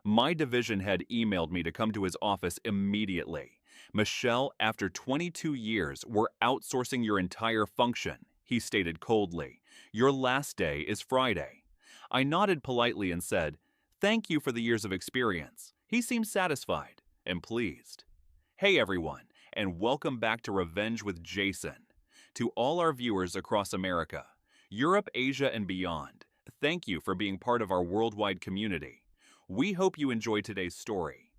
My division head emailed me to come to his office immediately. Michelle, after 22 years, we're outsourcing your entire function, he stated coldly. Your last day is Friday. I nodded politely and said, "Thank you for the years of experience." He seemed satisfied and pleased. Hey everyone, and welcome back to Revenge with Jason. To all our viewers across America, Europe, Asia, and beyond, thank you for being part of our worldwide community. We hope you enjoy today's story.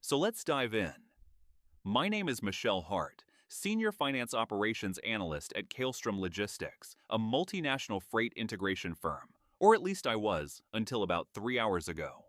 So let's dive in. My name is Michelle Hart, Senior Finance Operations Analyst at Kalestrom Logistics, a multinational freight integration firm. Or at least I was, until about 3 hours ago.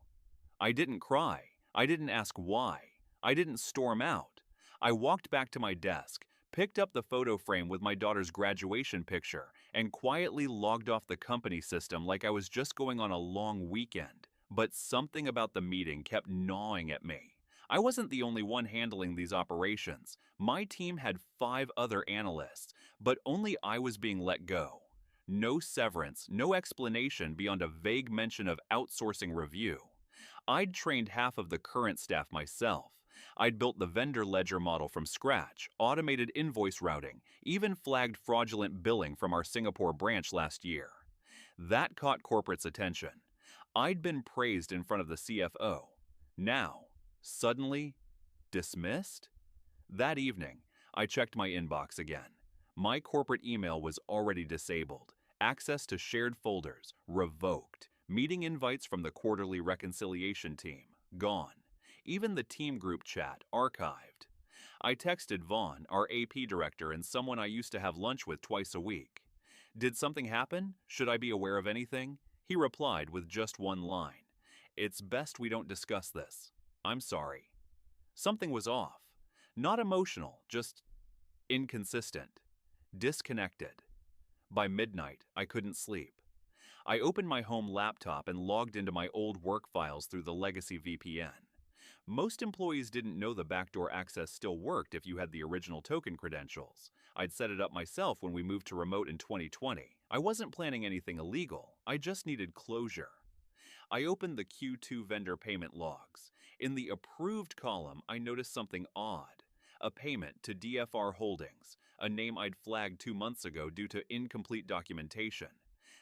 I didn't cry. I didn't ask why. I didn't storm out. I walked back to my desk, picked up the photo frame with my daughter's graduation picture, and quietly logged off the company system like I was just going on a long weekend. But something about the meeting kept gnawing at me. I wasn't the only one handling these operations. My team had 5 other analysts, but only I was being let go. No severance, no explanation beyond a vague mention of outsourcing review. I'd trained half of the current staff myself. I'd built the vendor ledger model from scratch, automated invoice routing, even flagged fraudulent billing from our Singapore branch last year. That caught corporate's attention. I'd been praised in front of the CFO. Now, suddenly, dismissed? That evening, I checked my inbox again. My corporate email was already disabled. Access to shared folders, revoked. Meeting invites from the quarterly reconciliation team, gone. Even the team group chat, archived. I texted Vaughn, our AP director, and someone I used to have lunch with twice a week. Did something happen? Should I be aware of anything? He replied with just one line. It's best we don't discuss this. I'm sorry. Something was off. Not emotional, just inconsistent. Disconnected. By midnight, I couldn't sleep. I opened my home laptop and logged into my old work files through the legacy VPN. Most employees didn't know the backdoor access still worked if you had the original token credentials. I'd set it up myself when we moved to remote in 2020. I wasn't planning anything illegal. I just needed closure. I opened the Q2 vendor payment logs. In the approved column, I noticed something odd. A payment to DFR Holdings, a name I'd flagged 2 months ago due to incomplete documentation.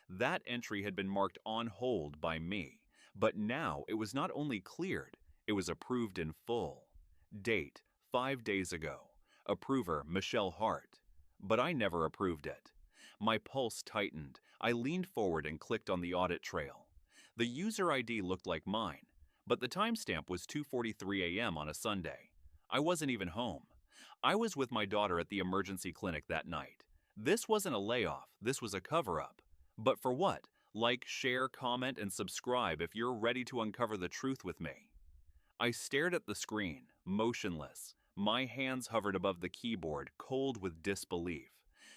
That entry had been marked on hold by me, but now it was not only cleared, it was approved in full. Date, 5 days ago. Approver, Michelle Hart. But I never approved it. My pulse tightened. I leaned forward and clicked on the audit trail. The user ID looked like mine, but the timestamp was 2:43 a.m. on a Sunday. I wasn't even home. I was with my daughter at the emergency clinic that night. This wasn't a layoff, this was a cover-up. But for what? Like, share, comment, and subscribe if you're ready to uncover the truth with me. I stared at the screen, motionless. My hands hovered above the keyboard, cold with disbelief.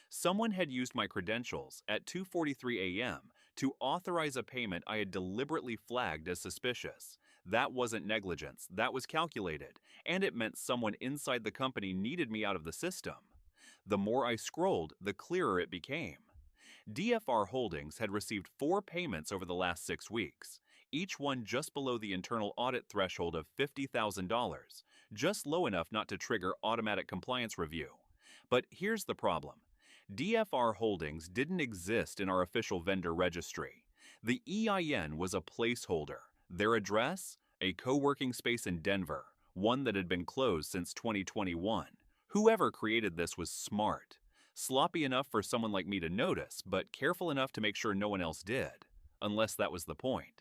Someone had used my credentials at 2:43 a.m. to authorize a payment I had deliberately flagged as suspicious. That wasn't negligence, that was calculated, and it meant someone inside the company needed me out of the system. The more I scrolled, the clearer it became. DFR Holdings had received 4 payments over the last 6 weeks, each one just below the internal audit threshold of $50,000, just low enough not to trigger automatic compliance review. But here's the problem. DFR Holdings didn't exist in our official vendor registry. The EIN was a placeholder. Their address? A co-working space in Denver, one that had been closed since 2021. Whoever created this was smart. Sloppy enough for someone like me to notice, but careful enough to make sure no one else did. Unless that was the point.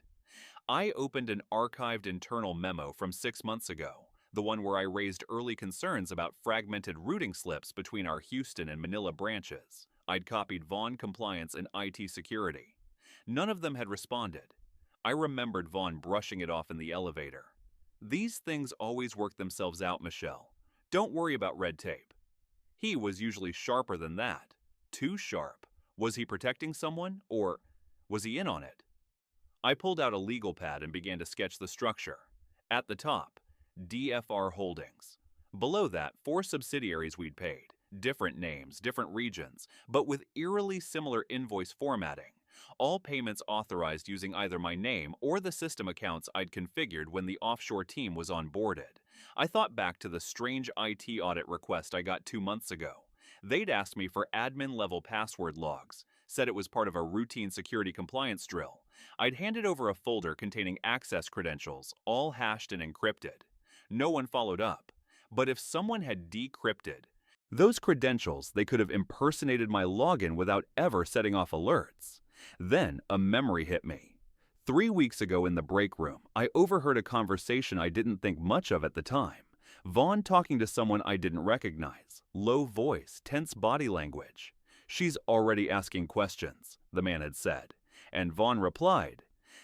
I opened an archived internal memo from 6 months ago, the one where I raised early concerns about fragmented routing slips between our Houston and Manila branches. I'd copied Vaughn Compliance and IT Security. None of them had responded. I remembered Vaughn brushing it off in the elevator. These things always work themselves out, Michelle. Don't worry about red tape. He was usually sharper than that. Too sharp. Was he protecting someone, or was he in on it? I pulled out a legal pad and began to sketch the structure. At the top, DFR Holdings. Below that, 4 subsidiaries we'd paid. Different names, different regions, but with eerily similar invoice formatting. All payments authorized using either my name or the system accounts I'd configured when the offshore team was onboarded. I thought back to the strange IT audit request I got 2 months ago. They'd asked me for admin-level password logs, said it was part of a routine security compliance drill. I'd handed over a folder containing access credentials, all hashed and encrypted. No one followed up. But if someone had decrypted those credentials, they could have impersonated my login without ever setting off alerts. Then a memory hit me. 3 weeks ago in the break room, I overheard a conversation I didn't think much of at the time. Vaughn talking to someone I didn't recognize. Low voice, tense body language. "She's already asking questions," the man had said. And Vaughn replied,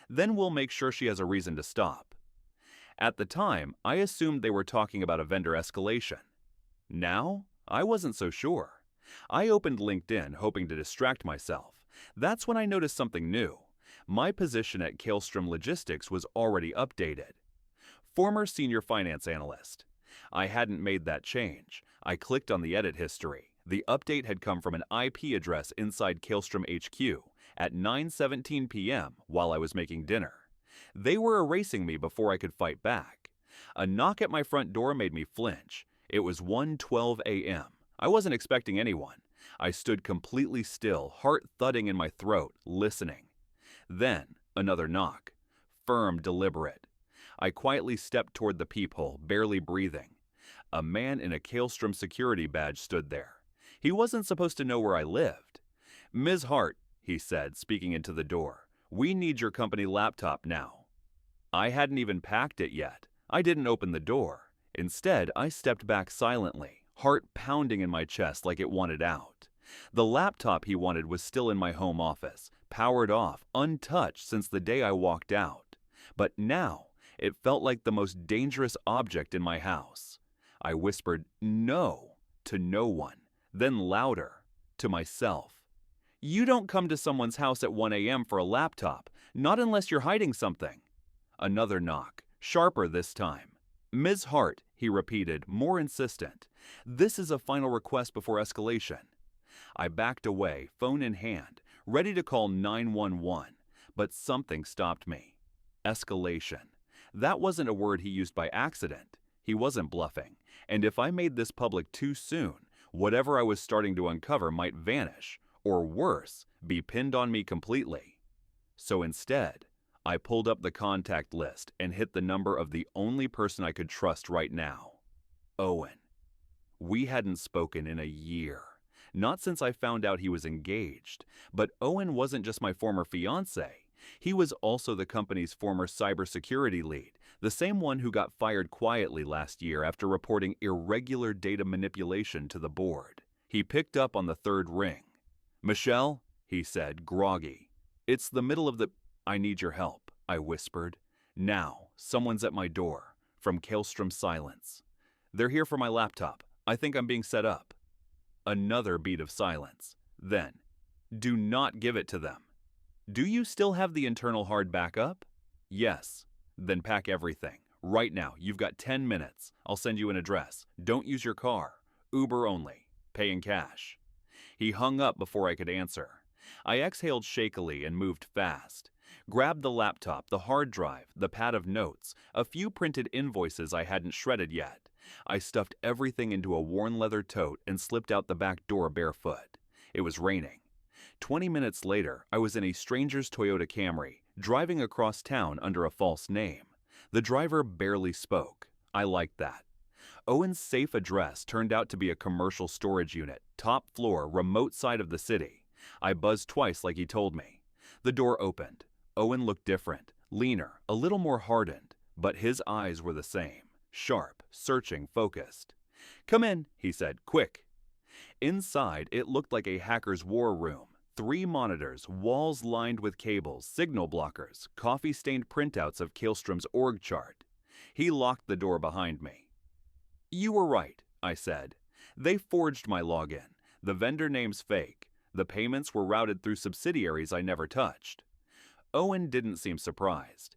"Then we'll make sure she has a reason to stop." At the time, I assumed they were talking about a vendor escalation. Now, I wasn't so sure. I opened LinkedIn hoping to distract myself. That's when I noticed something new. My position at Kaelstrom Logistics was already updated. Former senior finance analyst. I hadn't made that change. I clicked on the edit history. The update had come from an IP address inside Kaelstrom HQ at 9:17 p.m. while I was making dinner. They were erasing me before I could fight back. A knock at my front door made me flinch. It was 1:12 a.m. I wasn't expecting anyone. I stood completely still, heart thudding in my throat, listening. Then, another knock. Firm, deliberate. I quietly stepped toward the peephole, barely breathing. A man in a Kaelstrom security badge stood there. He wasn't supposed to know where I lived. "Ms. Hart," he said, speaking into the door, "we need your company laptop now." I hadn't even packed it yet. I didn't open the door. Instead, I stepped back silently, heart pounding in my chest like it wanted out. The laptop he wanted was still in my home office, powered off, untouched since the day I walked out. But now, it felt like the most dangerous object in my house. I whispered, "No," to no one, then louder, to myself. "You don't come to someone's house at 1 a.m. for a laptop, not unless you're hiding something." Another knock, sharper this time. "Ms. Hart," he repeated, more insistent, "this is a final request before escalation." I backed away, phone in hand, ready to call 911, but something stopped me. Escalation. That wasn't a word he used by accident. He wasn't bluffing, and if I made this public too soon, whatever I was starting to uncover might vanish, or worse, be pinned on me completely. So instead, I pulled up the contact list and hit the number of the only person I could trust right now. Owen. We hadn't spoken in a year. Not since I found out he was engaged. But Owen wasn't just my former fiancé. He was also the company's former cybersecurity lead, the same one who got fired quietly last year after reporting irregular data manipulation to the board. He picked up on the third ring. "Michelle," he said, groggy. "It's the middle of the—" "I need your help," I whispered. "Now, someone's at my door." From Kaelstrom silence. "They're here for my laptop. I think I'm being set up." Another beat of silence. Then, "Do not give it to them." "Do you still have the internal hard backup?" "Yes." "Then pack everything. Right now, you've got 10 minutes. I'll send you an address. Don't use your car. Uber only. Pay in cash." He hung up before I could answer. I exhaled shakily and moved fast. Grabbed the laptop, the hard drive, the pad of notes, a few printed invoices I hadn't shredded yet. I stuffed everything into a worn leather tote and slipped out the back door barefoot. It was raining. 20 minutes later, I was in a stranger's Toyota Camry, driving across town under a false name. The driver barely spoke. I liked that. Owen's safe address turned out to be a commercial storage unit, top floor, remote side of the city. I buzzed twice like he told me. The door opened. Owen looked different, leaner, a little more hardened, but his eyes were the same, sharp, searching, focused. "Come in," he said, "quick." Inside, it looked like a hacker's war room. 3 monitors, walls lined with cables, signal blockers, coffee-stained printouts of Kaelstrom's org chart. He locked the door behind me. "You were right," I said. "They forged my login. The vendor name's fake. The payments were routed through subsidiaries I never touched." Owen didn't seem surprised.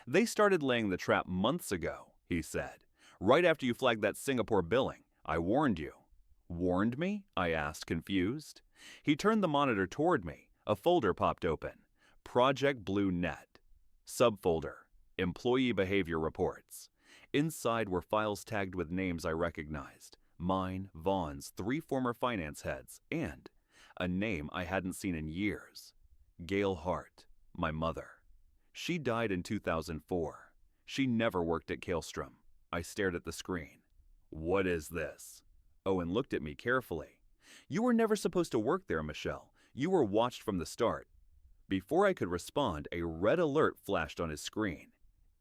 "They started laying the trap months ago," he said. "Right after you flagged that Singapore billing. I warned you." "Warned me?" I asked, confused. He turned the monitor toward me. A folder popped open. Project Blue Net. Subfolder. Employee Behavior Reports. Inside were files tagged with names I recognized. Mine, Vaughn's, 3 former finance heads, and a name I hadn't seen in years. Gail Hart, my mother. She died in 2004. She never worked at Kalestrom. I stared at the screen. What is this? Owen looked at me carefully. You were never supposed to work there, Michelle. You were watched from the start. Before I could respond, a red alert flashed on his screen.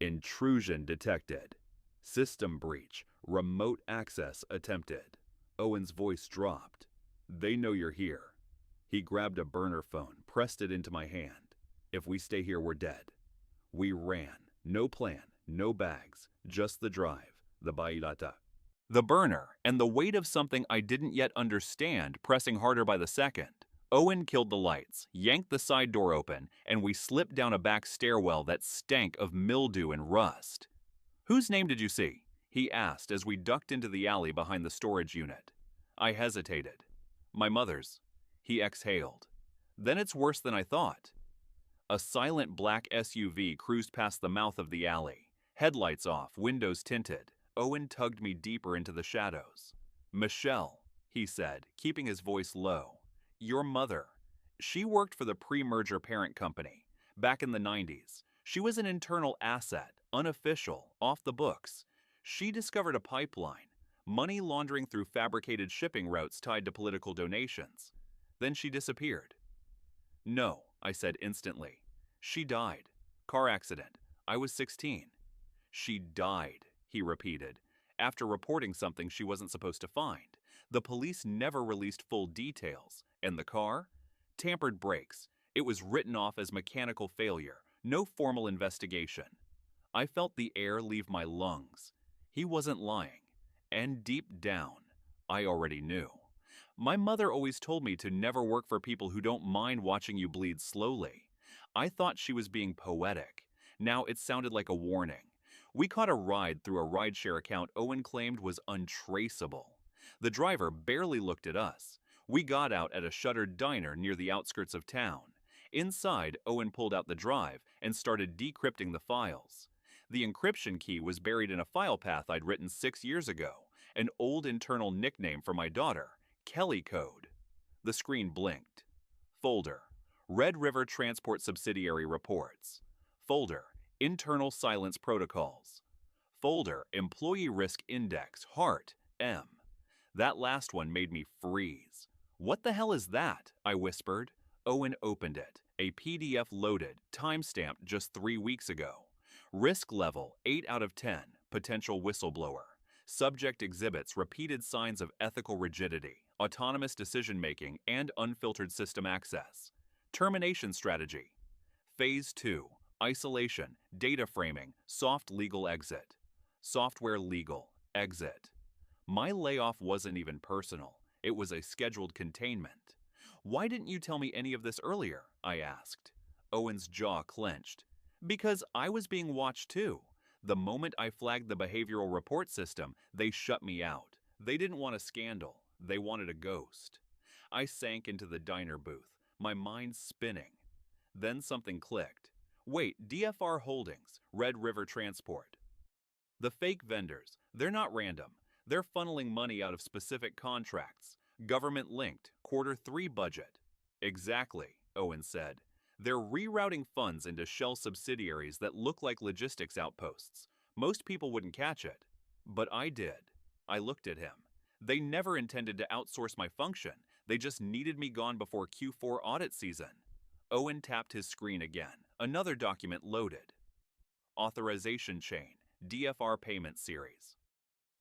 Intrusion detected. System breach. Remote access attempted. Owen's voice dropped. They know you're here. He grabbed a burner phone, pressed it into my hand. If we stay here, we're dead. We ran. No plan, no bags, just the drive, the bailata. The burner, and the weight of something I didn't yet understand pressing harder by the second. Owen killed the lights, yanked the side door open, and we slipped down a back stairwell that stank of mildew and rust. Whose name did you see? He asked as we ducked into the alley behind the storage unit. I hesitated. My mother's. He exhaled. Then it's worse than I thought. A silent black SUV cruised past the mouth of the alley. Headlights off, windows tinted. Owen tugged me deeper into the shadows. Michelle, he said, keeping his voice low. Your mother. She worked for the pre-merger parent company. Back in the 90s. She was an internal asset, unofficial, off the books. She discovered a pipeline, money laundering through fabricated shipping routes tied to political donations. Then she disappeared. No, I said instantly. She died. Car accident. I was 16. She died, he repeated, after reporting something she wasn't supposed to find. The police never released full details. And the car? Tampered brakes. It was written off as mechanical failure. No formal investigation. I felt the air leave my lungs. He wasn't lying. And deep down, I already knew. My mother always told me to never work for people who don't mind watching you bleed slowly. I thought she was being poetic. Now it sounded like a warning. We caught a ride through a rideshare account Owen claimed was untraceable. The driver barely looked at us. We got out at a shuttered diner near the outskirts of town. Inside, Owen pulled out the drive and started decrypting the files. The encryption key was buried in a file path I'd written 6 years ago, an old internal nickname for my daughter, Kelly Code. The screen blinked. Folder, Red River Transport Subsidiary Reports. Folder, Internal Silence Protocols. Folder, Employee Risk Index, Heart, M. That last one made me freeze. What the hell is that? I whispered. Owen opened it. A PDF loaded, timestamped just 3 weeks ago. Risk level 8 out of 10, potential whistleblower. Subject exhibits repeated signs of ethical rigidity, autonomous decision-making, and unfiltered system access. Termination strategy. Phase 2, isolation, data framing, soft legal exit. Software legal, exit. My layoff wasn't even personal. It was a scheduled containment. Why didn't you tell me any of this earlier? I asked. Owen's jaw clenched. Because I was being watched too. The moment I flagged the behavioral report system, they shut me out. They didn't want a scandal. They wanted a ghost. I sank into the diner booth, my mind spinning. Then something clicked. Wait, DFR Holdings, Red River Transport. The fake vendors, they're not random. They're funneling money out of specific contracts. Government-linked, Q3 budget. Exactly, Owen said. They're rerouting funds into shell subsidiaries that look like logistics outposts. Most people wouldn't catch it. But I did. I looked at him. They never intended to outsource my function. They just needed me gone before Q4 audit season. Owen tapped his screen again. Another document loaded. Authorization chain, DFR payment series.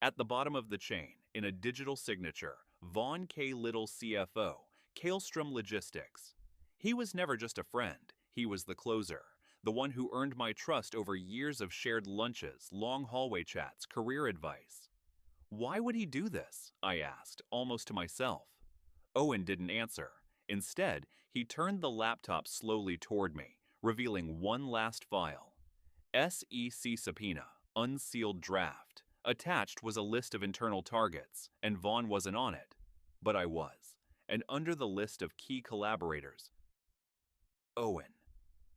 At the bottom of the chain, in a digital signature, Vaughn K. Little CFO, Kalestrom Logistics. He was never just a friend, he was the closer, the one who earned my trust over years of shared lunches, long hallway chats, career advice. Why would he do this? I asked, almost to myself. Owen didn't answer. Instead, he turned the laptop slowly toward me, revealing one last file. SEC subpoena, unsealed draft. Attached was a list of internal targets, and Vaughn wasn't on it. But I was. And under the list of key collaborators, Owen.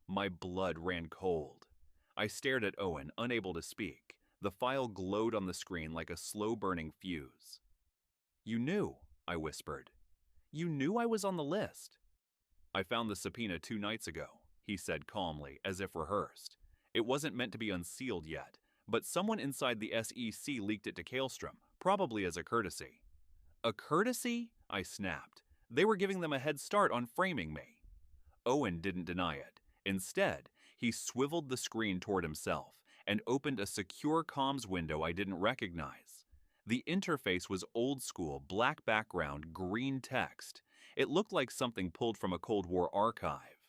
My blood ran cold. I stared at Owen, unable to speak. The file glowed on the screen like a slow-burning fuse. "You knew," I whispered. "You knew I was on the list." "I found the subpoena 2 nights ago," he said calmly, as if rehearsed. "It wasn't meant to be unsealed yet, but someone inside the SEC leaked it to Kalestrom, probably as a courtesy." "A courtesy?" I snapped. "They were giving them a head start on framing me." Owen didn't deny it. Instead, he swiveled the screen toward himself and opened a secure comms window I didn't recognize. The interface was old school, black background, green text. It looked like something pulled from a Cold War archive.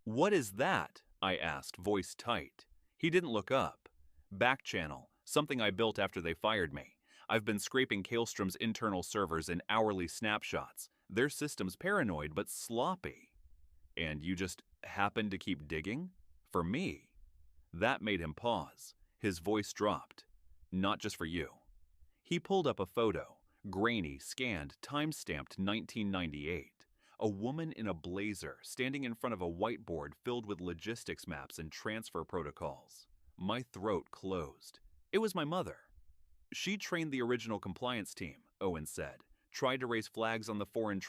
"What is that?" I asked, voice tight. He didn't look up. "Back channel, something I built after they fired me. I've been scraping Kalestrom's internal servers in hourly snapshots. Their system's paranoid but sloppy." "And you just happened to keep digging?" "For me." That made him pause. His voice dropped. "Not just for you." He pulled up a photo, grainy, scanned, time-stamped 1998. A woman in a blazer standing in front of a whiteboard filled with logistics maps and transfer protocols. My throat closed. It was my mother. "She trained the original compliance team," Owen said. "Tried to raise flags on the foreign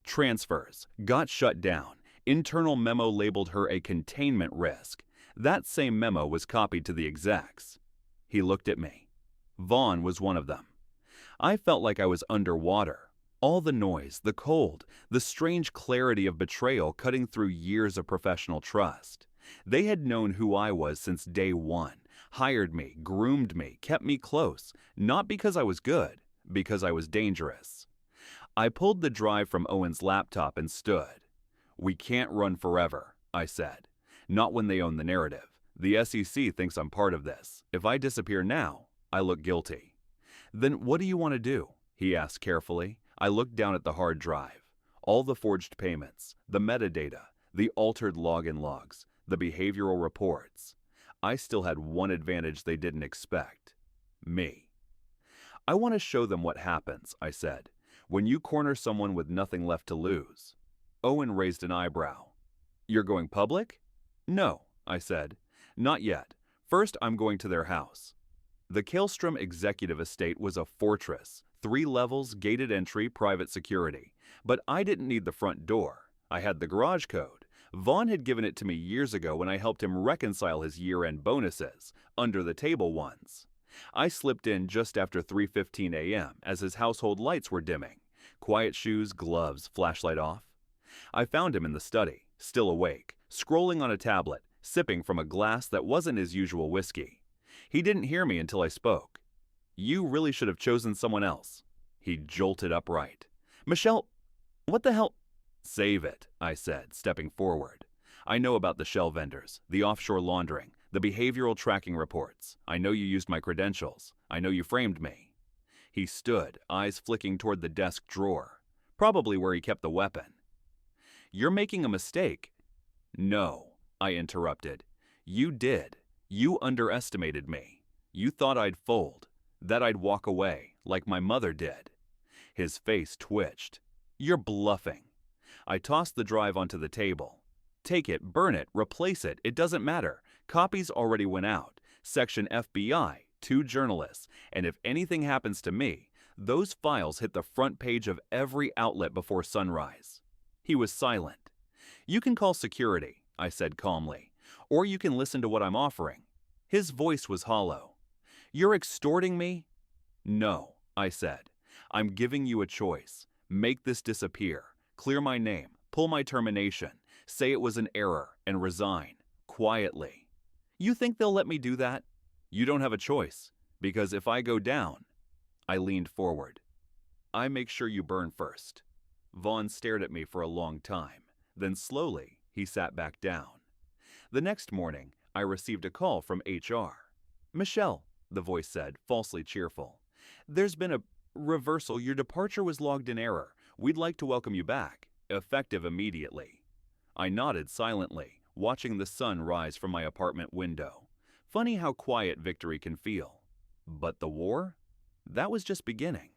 transfers. Got shut down. Internal memo labeled her a containment risk. That same memo was copied to the execs." He looked at me. "Vaughn was one of them." I felt like I was underwater. All the noise, the cold, the strange clarity of betrayal cutting through years of professional trust. They had known who I was since day one, hired me, groomed me, kept me close, not because I was good, because I was dangerous. I pulled the drive from Owen's laptop and stood. "We can't run forever," I said. "Not when they own the narrative. The SEC thinks I'm part of this. If I disappear now, I look guilty." "Then what do you want to do?" he asked carefully. I looked down at the hard drive. All the forged payments, the metadata, the altered login logs, the behavioral reports. I still had one advantage they didn't expect. Me. "I want to show them what happens," I said, "when you corner someone with nothing left to lose." Owen raised an eyebrow. "You're going public?" "No," I said. "Not yet. First, I'm going to their house." The Kalestrom executive estate was a fortress, 3 levels, gated entry, private security. But I didn't need the front door. I had the garage code. Vaughn had given it to me years ago when I helped him reconcile his year-end bonuses, under-the-table ones. I slipped in just after 3:15 a.m. as his household lights were dimming. Quiet shoes, gloves, flashlight off. I found him in the study, still awake, scrolling on a tablet, sipping from a glass that wasn't his usual whiskey. He didn't hear me until I spoke. "You really should have chosen someone else." He jolted upright. "Michelle, what the hell?" "Save it," I said, stepping forward. "I know about the shell vendors, the offshore laundering, the behavioral tracking reports. I know you used my credentials. I know you framed me." He stood, eyes flicking toward the desk drawer, probably where he kept the weapon. "You're making a mistake." "No," I interrupted. "You did. You underestimated me. You thought I'd fold, that I'd walk away, like my mother did." His face twitched. "You're bluffing." I tossed the drive onto the table. "Take it, burn it, replace it, it doesn't matter. Copies already went out. Section FBI, 2 journalists, and if anything happens to me, those files hit the front page of every outlet before sunrise." He was silent. "You can call security," I said calmly, "or you can listen to what I'm offering." His voice was hollow. "You're extorting me?" "No," I said. "I'm giving you a choice. Make this disappear. Clear my name. Pull my termination. Say it was an error and resign. Quietly." "You think they'll let me do that?" "You don't have a choice. Because if I go down..." I leaned forward. "I make sure you burn first." Vaughn stared at me for a long time. Then slowly, he sat back down. The next morning, I received a call from HR. "Michelle," the voice said, falsely cheerful. "There's been a reversal. Your departure was logged in error. We'd like to welcome you back, effective immediately." I nodded silently, watching the sun rise from my apartment window. Funny how quiet victory can feel. But the war? That was just beginning.